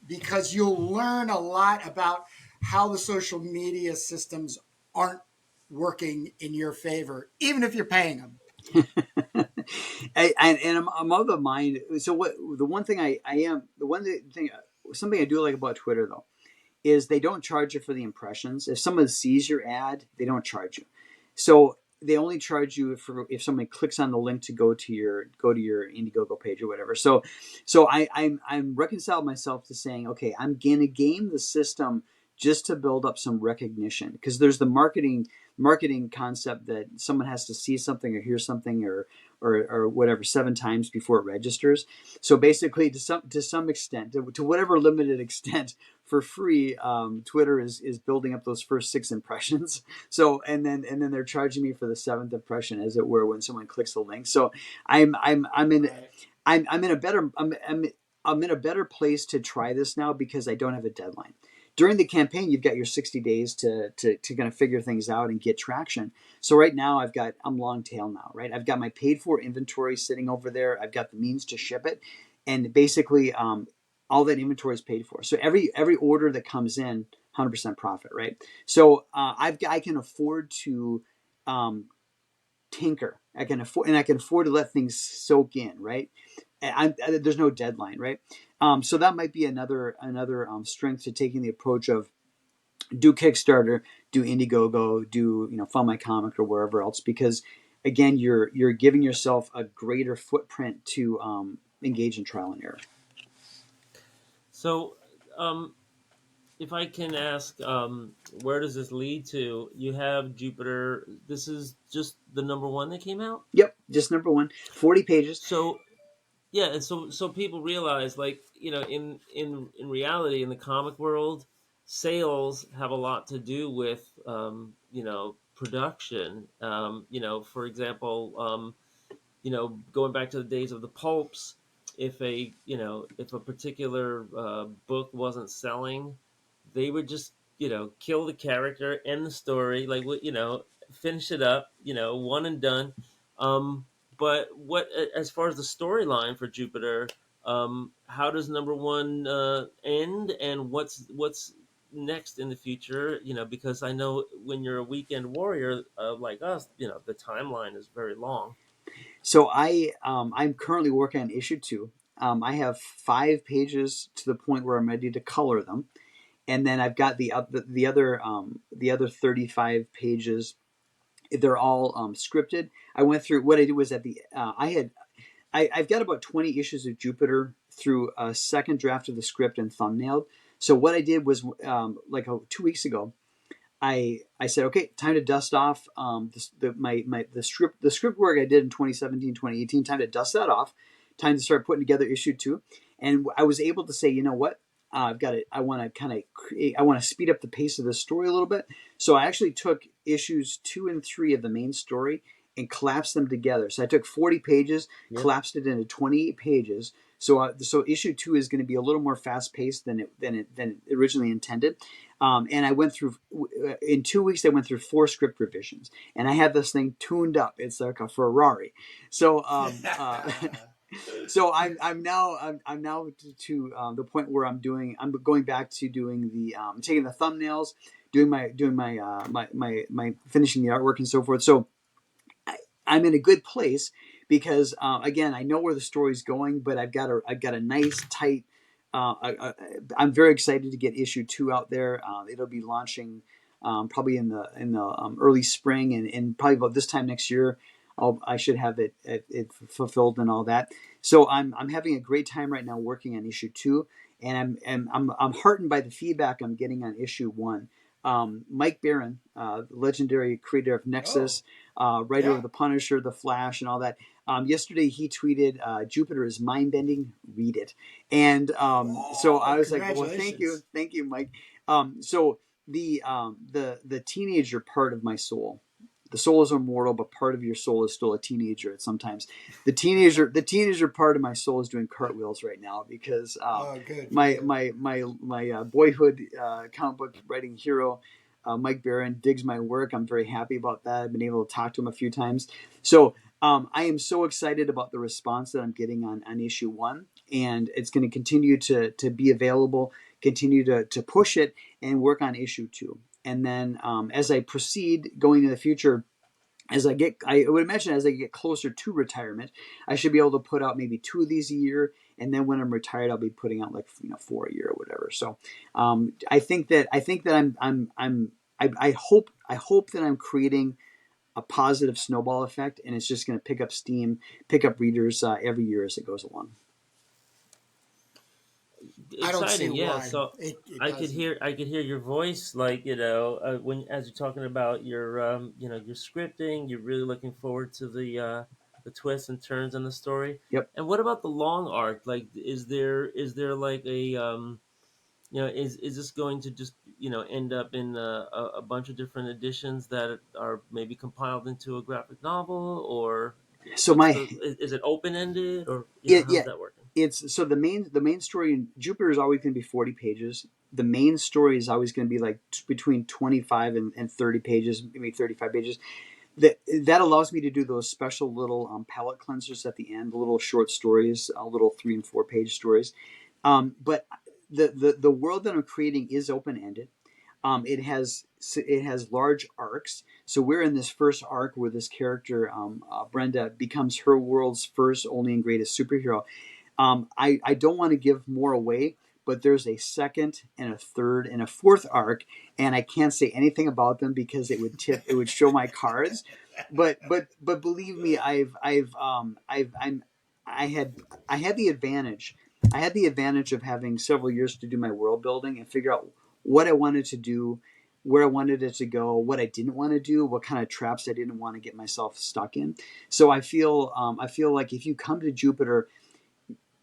because you'll learn a lot about how the social media systems aren't working in your favor, even if you're paying them. I'm of the mind. So what the one thing I am the one thing something I do like about Twitter though is they don't charge you for the impressions. If someone sees your ad, they don't charge you. So they only charge you for if somebody clicks on the link to go to your Indiegogo page or whatever. So I'm reconciled myself to saying, okay, I'm gonna game the system just to build up some recognition, because there's the marketing concept that someone has to see something or hear something or whatever 7 times before it registers. So basically, to some extent, to whatever limited extent, for free. Twitter is building up those first six impressions. So and then they're charging me for the seventh impression, as it were, when someone clicks the link. So I'm in Right. I'm in a better I'm in a better place to try this now because I don't have a deadline. During the campaign, you've got your 60 days to kind of figure things out and get traction. So right now, I'm long tail now, right? I've got my paid for inventory sitting over there. I've got the means to ship it, and basically, all that inventory is paid for. So every order that comes in, 100% profit, right? So I can afford to um, tinker. I can afford to let things soak in, right? There's no deadline, right? So that might be another strength to taking the approach of do Kickstarter, do Indiegogo, do Fund My Comic or wherever else, because again, you're giving yourself a greater footprint to engage in trial and error. So, um, if I can ask, where does this lead to? You have Jupiter. This is just the number one that came out. Yep, just number one, 40 pages. So yeah, and so people realize, like, in reality, in the comic world, sales have a lot to do with production. For example, going back to the days of the pulps, if a particular book wasn't selling, they would just kill the character, end the story, like finish it up, one and done. Um, but as far as the storyline for Jupiter, how does number one end, and what's next in the future? Because I know when you're a weekend warrior like us, the timeline is very long. So I'm currently working on issue two. I have 5 pages to the point where I'm ready to color them, and then I've got the other 35 pages. They're all scripted. I went through what I did was at the I've got about 20 issues of Jupiter through a second draft of the script and thumbnailed. So what I did was 2 weeks ago, I said, okay, time to dust off the script work I did in 2017, 2018. Time to dust that off. Time to start putting together issue two. And I was able to say, you know what? I've got it. I want to kind of create. I want to speed up the pace of the story a little bit. So I actually took issues two and three of the main story and collapsed them together. So I took 40 pages, Yep. collapsed it into 28 pages. So issue two is going to be a little more fast paced than originally intended. And I went through in 2 weeks. I went through 4 script revisions, and I had this thing tuned up. It's like a Ferrari. So so I'm now to the point where I'm going back to doing taking the thumbnails, doing my finishing the artwork and so forth. So I'm in a good place because again, I know where the story's going, but I've got a nice tight. I'm very excited to get issue two out there. It'll be launching probably in the early spring, and probably about this time next year. I should have it fulfilled and all that. So I'm having a great time right now working on issue two, and I'm heartened by the feedback I'm getting on issue one. Mike Barron, the legendary creator of Oh, Nexus, writer yeah. of The Punisher, The Flash, and all that. Yesterday he tweeted, "Jupiter is mind bending. Read it." And so I Oh, was like, "Well, congratulations. thank you, Mike." So the teenager part of my soul. The soul is immortal, but part of your soul is still a teenager at sometimes. The teenager part of my soul is doing cartwheels right now because Oh, good for my you. boyhood comic book writing hero, Mike Barron, digs my work. I'm very happy about that. I've been able to talk to him a few times. So I am so excited about the response that I'm getting on issue one, and it's going to continue to be available, continue to push it, and work on issue two. And then as I proceed going in the future, I would imagine as I get closer to retirement, I should be able to put out maybe 2 of these a year, and then when I'm retired, I'll be putting out like 4 a year or whatever. So I think that I hope that I'm creating a positive snowball effect, and it's just going to pick up steam, pick up readers every year as it goes along. I don't see Exciting, yeah. why So it I could doesn't. hear your voice, like, when as you're talking about your your scripting. You're really looking forward to the twists and turns in the story. Yep. And what about the long arc? Like, is there like is this going to just end up in a bunch of different editions that are maybe compiled into a graphic novel, or So what's my the is it open ended, or yeah, how's that working? it's so the main story in Jupiter is always going to be 40 pages. The main story is always going to be like between 25 and 30 pages, maybe 35 pages. That allows me to do those special little palette cleansers at the end, little short stories, little 3 and 4 page stories. But the world that I'm creating is open ended. It has large arcs. So we're in this first arc where this character, Brenda, becomes her world's first, only, and greatest superhero. I don't want to give more away, but there's a second and a third and a fourth arc, and I can't say anything about them because it would show my cards. But believe me, I had I had the advantage. I had the advantage of having several years to do my world building and figure out what I wanted to do, where I wanted it to go, what I didn't want to do, what kind of traps I didn't want to get myself stuck in. So I feel like if you come to Jupiter,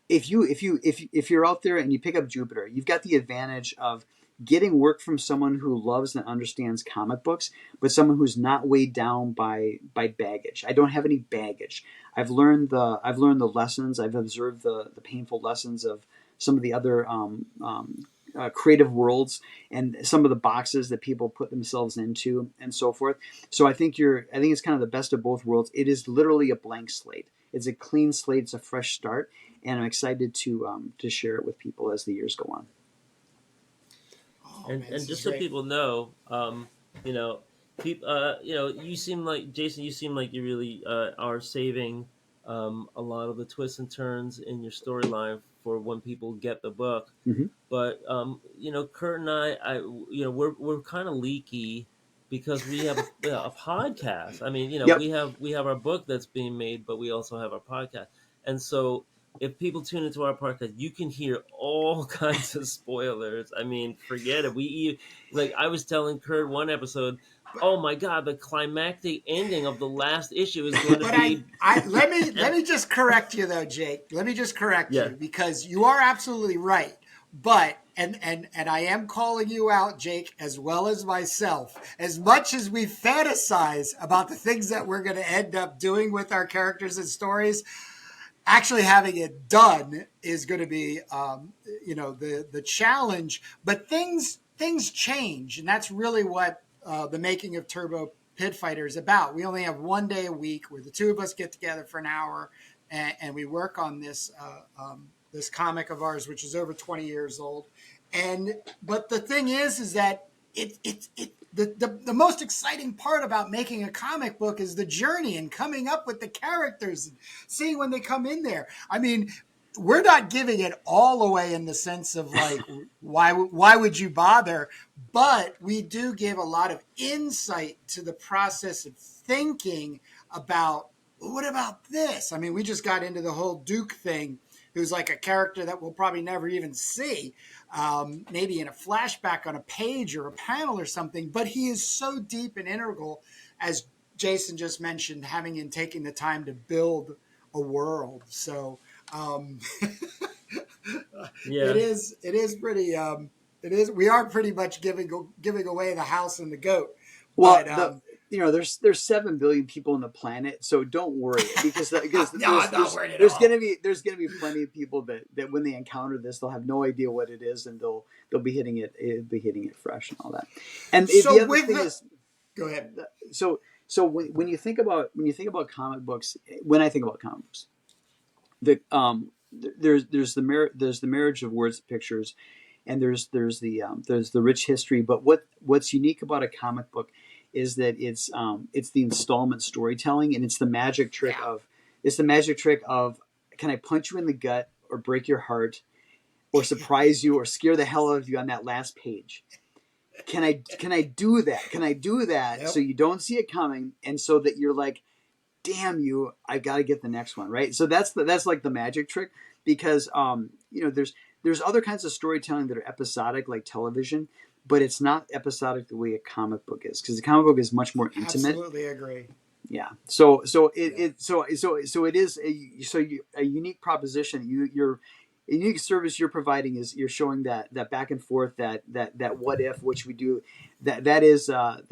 if you're out there and you pick up Jupiter, you've got the advantage of getting work from someone who loves and understands comic books, but someone who's not weighed down by baggage. I don't have any baggage. I've learned the lessons. I've observed the painful lessons of some of the other creative worlds and some of the boxes that people put themselves into and so forth. So I think it's kind of the best of both worlds. It is literally a blank slate. It's a clean slate. It's a fresh start, and I'm excited to share it with people as the years go on. Oh And man, this is just so great. people know, you know, you seem like Jason. You seem like you really are saving a lot of the twists and turns in your storyline for when people get the book. Hmm. But Kurt and we're kind of leaky because we have a podcast. I mean, Yep. we have our book that's being made, but we also have our podcast. And so if people tune into our podcast, you can hear all kinds of spoilers. I mean, forget it. Like I was telling Kurt one episode, But oh my god, the climactic ending of the last issue is going to but I be I let and me just correct you though, Jake. Let me just correct yeah. you because you are absolutely right. But and I am calling you out, Jake, as well as myself. As much as we fantasize about the things that we're going to end up doing with our characters and stories, actually having it done is going to be the challenge. But things change, and that's really what the making of Turbo Pit Fighter is about. We only have one day a week where the two of us get together for an hour, and we work on this comic of ours, which is over 20 years old. And but the thing is that the most exciting part about making a comic book is the journey and coming up with the characters and seeing when they come in there. I mean, we're not giving it all away in the sense of like why would you bother, but we do give a lot of insight to the process of thinking about what about this. I mean, we just got into the whole Duke thing, who's like a character that we'll probably never even see, maybe in a flashback on a page or a panel or something, but he is so deep and integral, as Jason just mentioned, having and taking the time to build a world. So um, Yeah. it is pretty it is we are pretty much giving away the house and the goat, Well, but there's 7 billion people on the planet, so don't worry because no, I'm not worried at there's all. gonna be plenty of people that when they encounter this, they'll have no idea what it is, and they'll be hitting it fresh and all that. And So the other with thing the is, go ahead. so when you think about comic books, when I think about comic books, there's the marriage of words and pictures, and there's the rich history. But what's unique about a comic book is that it's the installment storytelling, and Yeah. it's the magic trick of, can I punch you in the gut or break your heart or surprise you or scare the hell out of you on that last page? Can I do that? Can I do that so Yep. you don't see it coming, and so that you're like, damn you, I got to get the next one, right? So that's like the magic trick, because there's other kinds of storytelling that are episodic, like television, but it's not episodic the way a comic book is, because the comic book is much more intimate. Absolutely agree. Yeah. So Yeah. it is a unique proposition. the unique service you're providing is you're showing that back and forth, that what if, which we do, that is a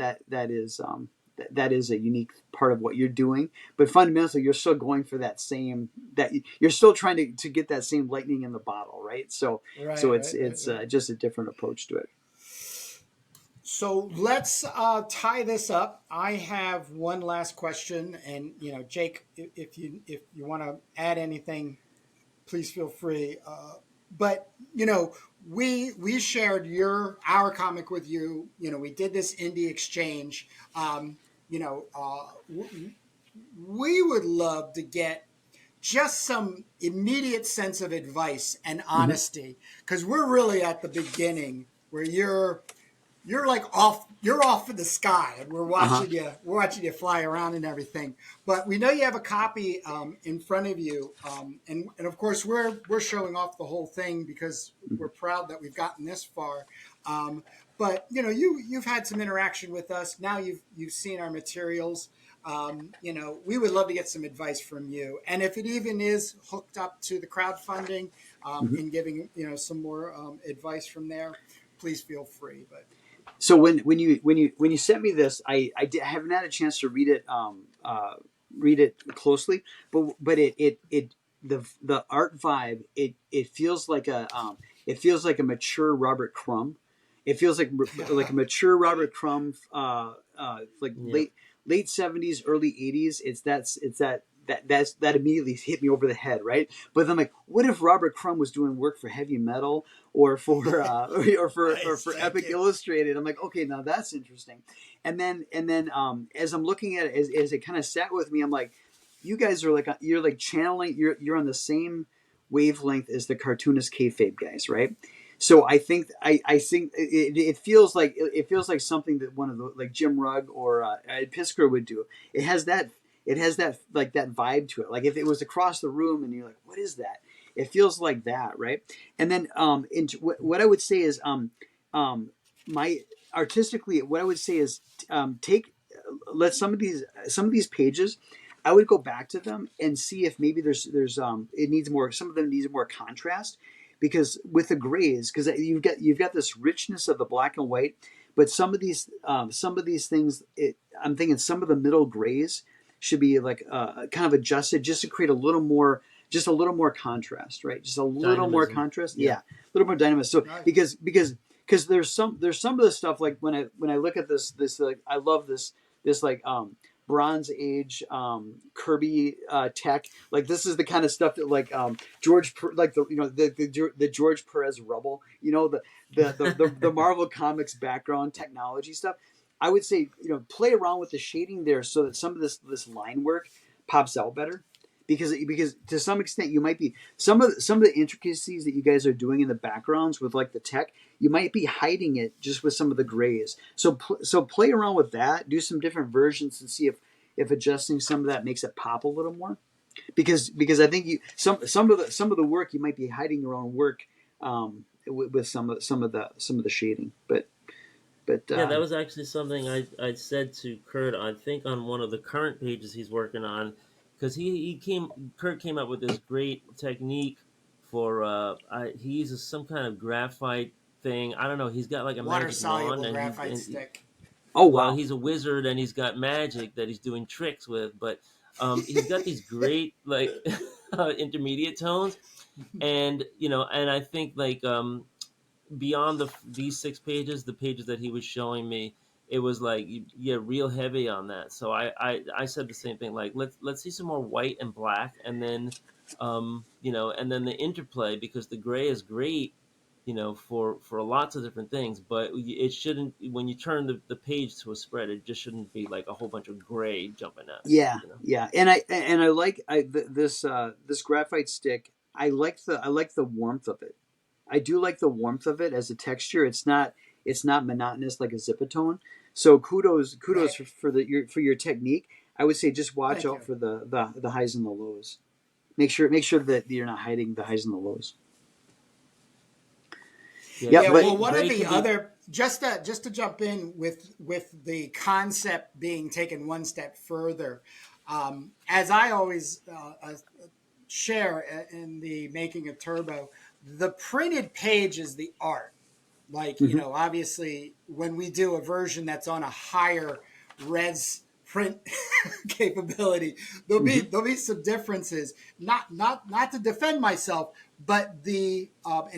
unique part of what you're doing. But fundamentally, you're still going for that you're still trying to get that same lightning in the bottle, right? So Right, it's right, right, it's right. just a different approach to it. So let's tie this up. I have one last question, and Jake, if you want to add anything, please feel free. But we shared our comic with you. We did this indie exchange. Um, we would love to get just some immediate sense of advice and Mm-hmm. honesty, because we're really at the beginning where you're off in the sky, and we're Uh huh. watching you fly around and everything. But we know you have a copy in front of you, and of course we're showing off the whole thing because we're proud that we've gotten this far. But you've had some interaction with us. Now you've seen our materials. We would love to get some advice from you, and if it even is hooked up to the crowdfunding, Mm-hmm. and giving some more advice from there, please feel free. But So when you sent me this, I haven't had a chance to read it closely, but it the art vibe, it feels like a mature Robert Crumb. It feels like a mature Robert Crumb, like Yeah. late '70s, early '80s. That immediately hit me over the head, right? But then, like, what if Robert Crumb was doing work for heavy metal or for or nice, for thank Epic you. Illustrated? I'm like, okay, now that's interesting. And then as I'm looking at it, as it kind of sat with me, I'm like, you guys are you're like channeling, you're on the same wavelength as the cartoonist kayfabe guys, right? So I think it feels like something that one of the, like, Jim Rugg or Ed Piskor would do. It has that like that vibe to it. Like if it was across the room and you're like, what is that? It feels like that, right? And then what I would say is um, my artistically, what I would say is take let some of these pages. I would go back to them and see if maybe there's it needs more. Some of them needs more contrast, because with the grays, because you've got this richness of the black and white, but some of these things, I'm thinking some of the middle grays should be like kind of adjusted just to create a little more contrast, right? Just a little more Dynamism. contrast, Yeah. yeah, a little more dynamism. So Nice. because there's some of the stuff, like when I look at this like, I love this like Bronze Age Kirby tech. Like this is the kind of stuff that like like the George Perez rubble, the Marvel Comics background technology stuff. I would say, play around with the shading there so that some of this line work pops out better. Because to some extent you might be some of the intricacies that you guys are doing in the backgrounds with like the tech, you might be hiding it just with some of the grays. So play around with that, do some different versions and see if adjusting some of that makes it pop a little more. Because I think you some of the work, you might be hiding your own work with some of the shading. But Yeah, that was actually something I said to Kurt. I think on one of the current pages he's working on, because Kurt came up with this great technique for he uses some kind of graphite thing. I don't know. He's got like a Water magic wand, soluble and graphite stick. oh well, wow. he's a wizard and he's got magic that he's doing tricks with. But he's got these great like intermediate tones, and and I think like beyond these 6 pages, the pages that he was showing me, it was like, yeah, real heavy on that. So I said the same thing. Like let's see some more white and black, and then and then the interplay, because the gray is great, for lots of different things. But it shouldn't, when you turn the page to a spread, it just shouldn't be like a whole bunch of gray jumping at you. Yeah, yeah, and I like this graphite stick. I like the warmth of it. I do like the warmth of it as a texture. It's not monotonous like a zipatone. So kudos Right. for your technique. I would say just watch Thank out you. for the highs and the lows. Make sure that you're not hiding the highs and the lows. Yeah, Yeah, Yeah. but Well, gray one of gray the can be. other just to jump in with the concept being taken one step further, as I always share in the making of Turbo. the printed page is the art. Like, Hmm. obviously when we do a version that's on a higher res print capability, Hmm. there'll be some differences. Not to defend myself, but and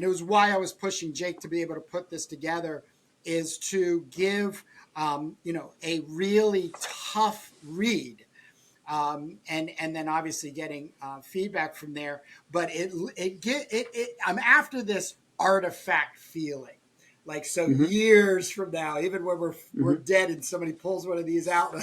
it was why I was pushing Jake to be able to put this together, is to give a really tough read, and then obviously getting feedback from there. But I'm after this artifact feeling, like, so Hmm. years from now, even when we're Hmm. dead and somebody pulls one of these out,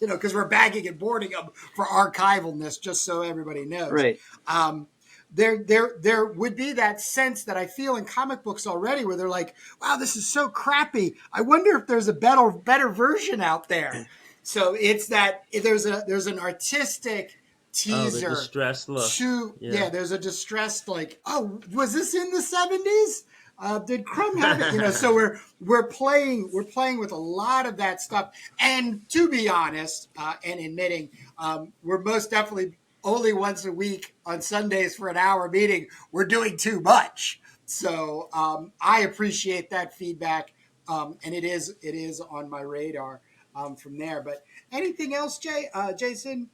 because we're bagging and boarding them for archivalness, just so everybody knows. Right. Um, there would be that sense that I feel in comic books already, where they're like, "Wow, this is so crappy. I wonder if there's a better version out there." So it's that there's an artistic Oh, the teaser distressed look. to, Yeah. yeah, there's a distressed, like, oh, was this in the 70s? Did Crumb have it? So we're playing with a lot of that stuff. And to be honest, and admitting, we're most definitely only once a week on Sundays for an hour meeting. We're doing too much. So I appreciate that feedback, and it is on my radar from there. But anything else, Jason?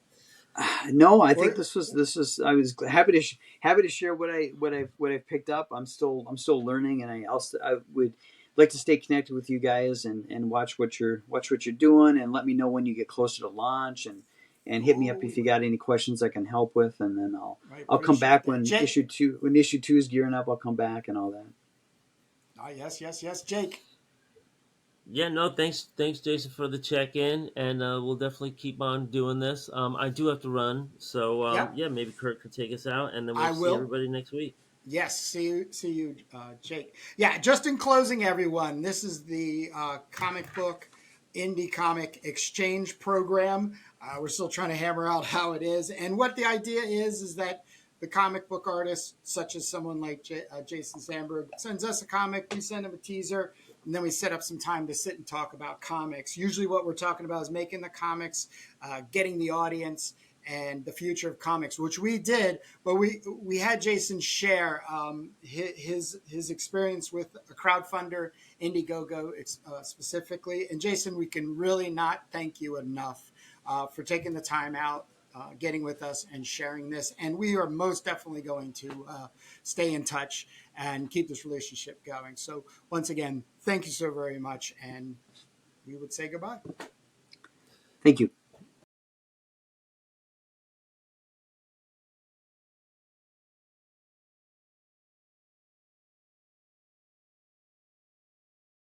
No, I think Or this was. I was happy to share what I've picked up. I'm still learning, and I would like to stay connected with you guys and watch what you're doing, and let me know when you get closer to launch, and hit me up if oh, you got any questions I can help with, and then I I'll come appreciate back that, when Jake. issue two is gearing up. I'll come back and all that. Oh, yes, yes, yes, Jake. Yeah, no, thanks, Jason, for the check in, and we'll definitely keep on doing this. I do have to run, so Yep, yeah, maybe Kurt could take us out, and then we'll I see will. everybody next week. Yes, see you, Jake. Yeah, just in closing, everyone, this is the comic book indie comic exchange program. We're still trying to hammer out how it is, and what the idea is that the comic book artist, such as someone like Jason Sandberg, sends us a comic. We send him a teaser, and then we set up some time to sit and talk about comics. Usually, what we're talking about is making the comics, getting the audience, and the future of comics, which we did. But we had Jason share his experience with a crowdfunder, Indiegogo specifically. And Jason, we can really not thank you enough for taking the time out, getting with us and sharing this. And we are most definitely going to stay in touch and keep this relationship going. So once again, thank you so very much, and we would say goodbye. Thank you.